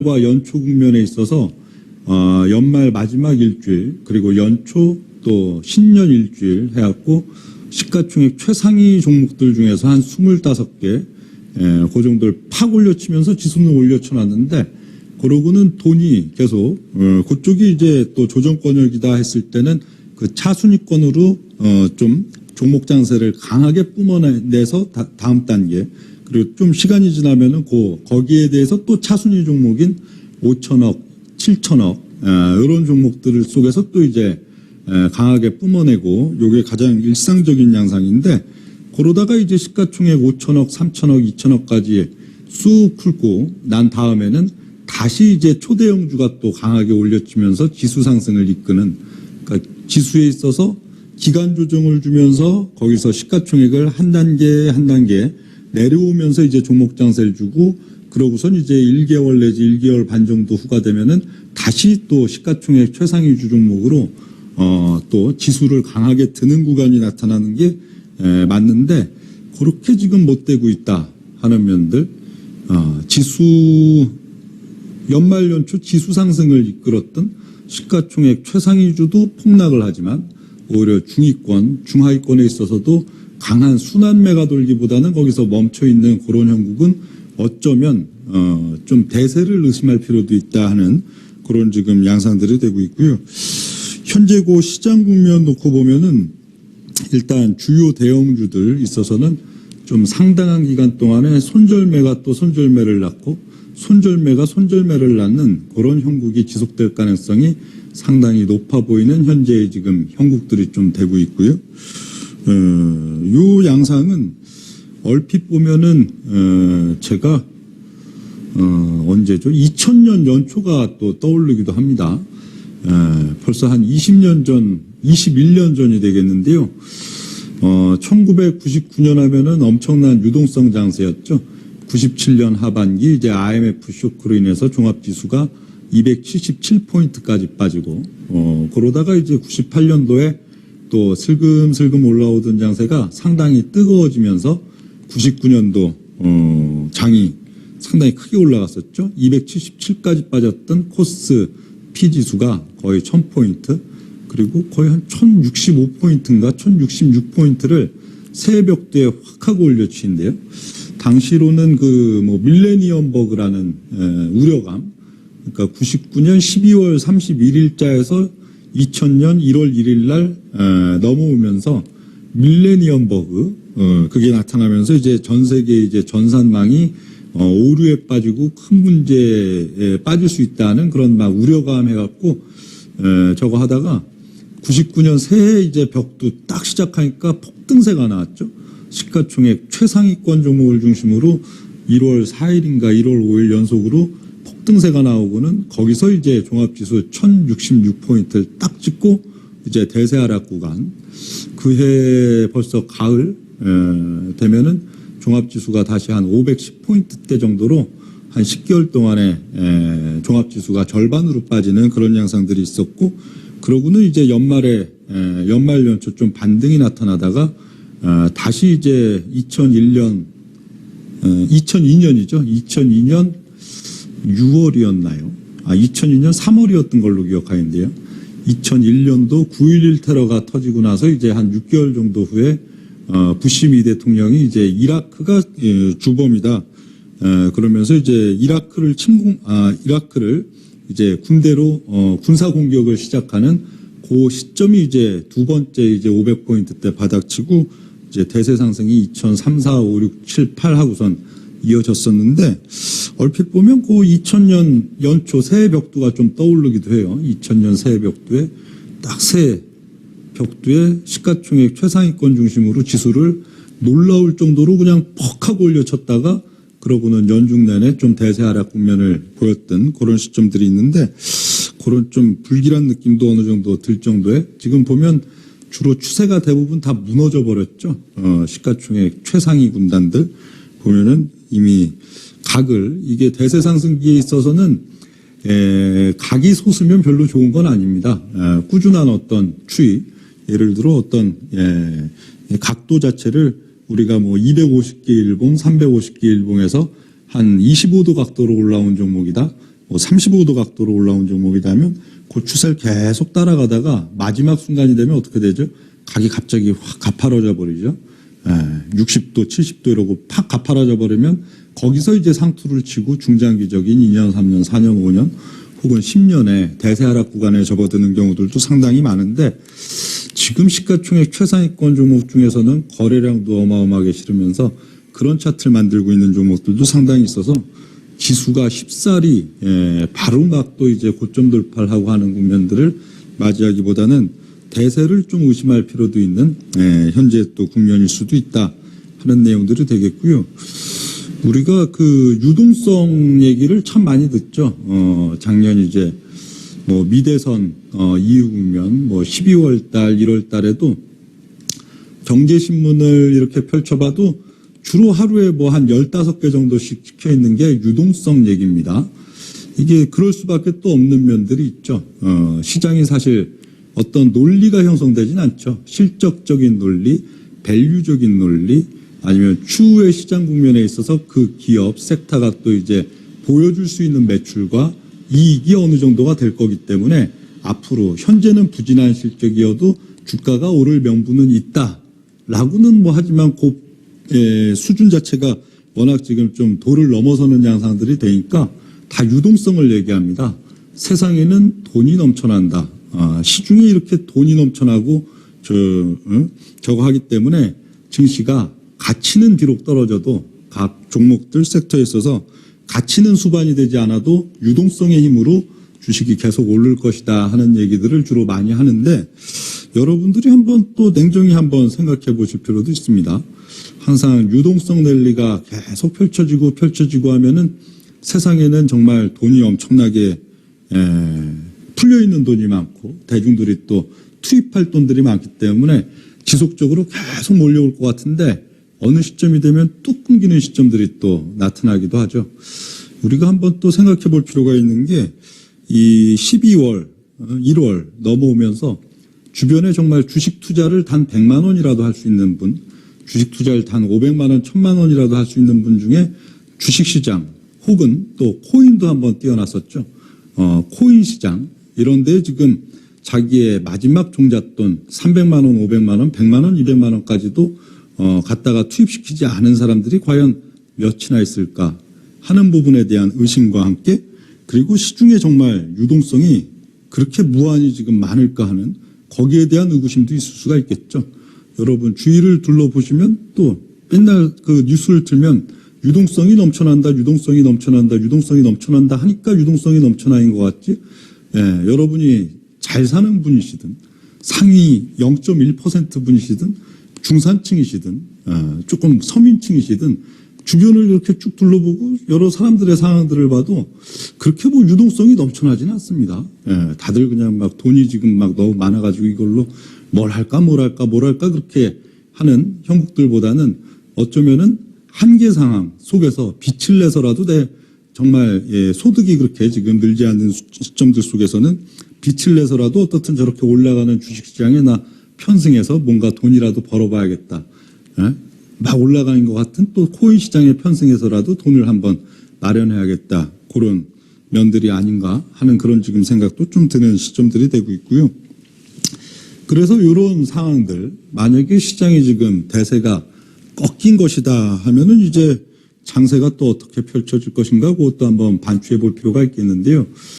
과 연초 국면에 있어서 연말 마지막 일주일 그리고 연초 또 신년 일주일 해갖고 시가총액 최상위 종목들 중에서 한 25개 그 정도를 팍 올려치면서 지수는 올려쳐놨는데 그러고는 돈이 계속 그쪽이 이제 또 조정권역이다 했을 때는 그 차순위권으로 좀 종목 장세를 강하게 뿜어내서 다음 단계 그리고 좀 시간이 지나면은 거기에 대해서 또 차순위 종목인 5천억, 7천억 이런 종목들 속에서 또 이제 강하게 뿜어내고 요게 가장 일상적인 양상인데 그러다가 이제 시가총액 5천억, 3천억, 2천억까지 쑥 훑고 난 다음에는 다시 이제 초대형주가 또 강하게 올려치면서 지수 상승을 이끄는 그러니까 지수에 있어서 기간 조정을 주면서 거기서 시가총액을 한 단계 내려오면서 이제 종목 장세를 주고 그러고선 이제 1개월 내지 1개월 반 정도 후가 되면은 다시 또 시가총액 최상위 주 종목으로 또 지수를 강하게 드는 구간이 나타나는 게 맞는데 그렇게 지금 못 되고 있다 하는 면들 지수 연말 연초 지수 상승을 이끌었던 시가총액 최상위 주도 폭락을 하지만 오히려 중위권, 중하위권에 있어서도 강한 순환매가 돌기보다는 거기서 멈춰있는 그런 형국은 어쩌면 좀 대세를 의심할 필요도 있다 하는 그런 지금 양상들이 되고 있고요. 현재 그 시장 국면 놓고 보면은 일단 주요 대형주들 있어서는 좀 상당한 기간 동안에 손절매가 또 손절매를 낳고 손절매가 손절매를 낳는 그런 형국이 지속될 가능성이 상당히 높아 보이는 현재의 지금 형국들이 좀 되고 있고요. 요 양상은 얼핏 보면은 제가 언제죠? 2000년 연초가 또 떠오르기도 합니다. 벌써 한 20년 전, 21년 전이 되겠는데요. 1999년 하면은 엄청난 유동성 장세였죠. 97년 하반기 이제 IMF 쇼크로 인해서 종합지수가 277포인트까지 빠지고 그러다가 이제 98년도에 또 슬금슬금 올라오던 장세가 상당히 뜨거워지면서 99년도 장이 상당히 크게 올라갔었죠. 277까지 빠졌던 코스 P지수가 거의 1000포인트 그리고 거의 한 1065포인트인가 1066포인트를 새벽도에 확 하고 올려치는데요. 당시로는 그 뭐 밀레니엄 버그라는 우려감 그러니까 99년 12월 31일자에서 2000년 1월 1일 날 넘어오면서 밀레니엄 버그 그게 나타나면서 이제 전 세계 이제 전산망이 오류에 빠지고 큰 문제에 빠질 수 있다는 그런 막 우려감 해갖고 저거 하다가 99년 새해 이제 벽도 딱 시작하니까 폭등세가 나왔죠. 시가총액 최상위권 종목을 중심으로 1월 4일인가 1월 5일 연속으로 폭등세가 나오고는 거기서 이제 종합지수 1066포인트를 딱 찍고 이제 대세 하락 구간 그 해 벌써 가을 되면은 종합지수가 다시 한 510포인트대 정도로 한 10개월 동안에 종합지수가 절반으로 빠지는 그런 양상들이 있었고 그러고는 이제 연말에 연말 연초 좀 반등이 나타나다가 다시 이제 2002년이죠. 2002년 6월이었나요? 2002년 3월이었던 걸로 기억하는데요. 2001년도 9.11 테러가 터지고 나서 이제 한 6개월 정도 후에 부시 미 대통령이 이제 이라크가 주범이다. 그러면서 이제 이라크를 이제 군대로 군사 공격을 시작하는 그 시점이 이제 두 번째 이제 500포인트대 바닥치고 이제 대세 상승이 2003, 4, 5, 6, 7, 8 하고선 이어졌었는데 얼핏 보면 그 2000년 연초 새해 벽두가 좀 떠오르기도 해요. 2000년 새해 벽두에 딱 새해 벽두에 시가총액 최상위권 중심으로 지수를 놀라울 정도로 그냥 퍽 하고 올려쳤다가 그러고는 연중 내내 좀 대세 하락 국면을 보였던 그런 시점들이 있는데 그런 좀 불길한 느낌도 어느 정도 들 정도에 지금 보면 주로 추세가 대부분 다 무너져 버렸죠. 시가총액 최상위 군단들 보면은 이미 각을 이게 대세 상승기에 있어서는 각이 솟으면 별로 좋은 건 아닙니다. 꾸준한 어떤 추이 예를 들어 어떤 각도 자체를 우리가 뭐 250개 일봉, 350개 일봉에서 한 25도 각도로 올라온 종목이다. 35도 각도로 올라온 종목이라면 그 추세를 계속 따라가다가 마지막 순간이 되면 어떻게 되죠? 각이 갑자기 확 가파라져 버리죠. 60도, 70도 이러고 팍 가파라져 버리면 거기서 이제 상투를 치고 중장기적인 2년, 3년, 4년, 5년 혹은 10년의 대세 하락 구간에 접어드는 경우들도 상당히 많은데 지금 시가총액 최상위권 종목 중에서는 거래량도 어마어마하게 실으면서 그런 차트를 만들고 있는 종목들도 상당히 있어서 지수가 쉽사리 바로 막 또 이제 고점 돌파를 하고 하는 국면들을 맞이하기보다는 대세를 좀 의심할 필요도 있는 현재 또 국면일 수도 있다 하는 내용들이 되겠고요. 우리가 그 유동성 얘기를 참 많이 듣죠. 작년 이제 뭐 미대선 이후 국면, 뭐 12월 달, 1월 달에도 경제신문을 이렇게 펼쳐봐도 주로 하루에 뭐 한 15개 정도씩 찍혀 있는 게 유동성 얘기입니다. 이게 그럴 수밖에 또 없는 면들이 있죠. 시장이 사실 어떤 논리가 형성되진 않죠. 실적적인 논리, 밸류적인 논리, 아니면 추후의 시장 국면에 있어서 그 기업, 섹터가 또 이제 보여줄 수 있는 매출과 이익이 어느 정도가 될 거기 때문에 앞으로 현재는 부진한 실적이어도 주가가 오를 명분은 있다라고는 뭐 하지만 수준 자체가 워낙 지금 좀 도를 넘어서는 양상들이 되니까 다 유동성을 얘기합니다. 세상에는 돈이 넘쳐난다. 시중에 이렇게 돈이 넘쳐나고 저거 하기 때문에 증시가 가치는 비록 떨어져도 각 종목들 섹터에 있어서 가치는 수반이 되지 않아도 유동성의 힘으로 주식이 계속 오를 것이다 하는 얘기들을 주로 많이 하는데 여러분들이 한번 또 냉정히 한번 생각해 보실 필요도 있습니다. 항상 유동성 랠리가 계속 펼쳐지고 하면은 세상에는 정말 돈이 엄청나게 풀려 있는 돈이 많고 대중들이 또 투입할 돈들이 많기 때문에 지속적으로 계속 몰려올 것 같은데 어느 시점이 되면 뚝 끊기는 시점들이 또 나타나기도 하죠. 우리가 한번 또 생각해 볼 필요가 있는 게 이 12월, 1월 넘어오면서 주변에 정말 주식 투자를 단 100만 원이라도 할 수 있는 분, 주식 투자를 단 500만 원, 1000만 원이라도 할 수 있는 분 중에 주식시장 혹은 또 코인도 한번 띄어놨었죠. 코인 시장 이런 데 지금 자기의 마지막 종잣돈 300만 원, 500만 원, 100만 원, 200만 원까지도 갖다가 투입시키지 않은 사람들이 과연 몇이나 있을까 하는 부분에 대한 의심과 함께 그리고 시중에 정말 유동성이 그렇게 무한히 지금 많을까 하는 거기에 대한 의구심도 있을 수가 있겠죠. 여러분 주위를 둘러보시면 또 맨날 그 뉴스를 틀면 유동성이 넘쳐난다 하니까 유동성이 넘쳐나는 것 같지. 여러분이 잘 사는 분이시든 상위 0.1% 분이시든 중산층이시든 조금 서민층이시든 주변을 이렇게 쭉 둘러보고 여러 사람들의 상황들을 봐도 그렇게 뭐 유동성이 넘쳐나지는 않습니다. 다들 그냥 막 돈이 지금 막 너무 많아가지고 이걸로 뭘 할까 그렇게 하는 형국들보다는 어쩌면은 한계 상황 속에서 빛을 내서라도 정말 소득이 그렇게 지금 늘지 않는 시점들 속에서는 빛을 내서라도 어떻든 저렇게 올라가는 주식시장에 나 편승해서 뭔가 돈이라도 벌어봐야겠다. 막 올라가는 것 같은 또 코인 시장에 편승해서라도 돈을 한번 마련해야겠다. 그런 면들이 아닌가 하는 그런 지금 생각도 좀 드는 시점들이 되고 있고요. 그래서 이런 상황들 만약에 시장이 지금 대세가 꺾인 것이다 하면은 이제 장세가 또 어떻게 펼쳐질 것인가 그것도 한번 반추해 볼 필요가 있겠는데요.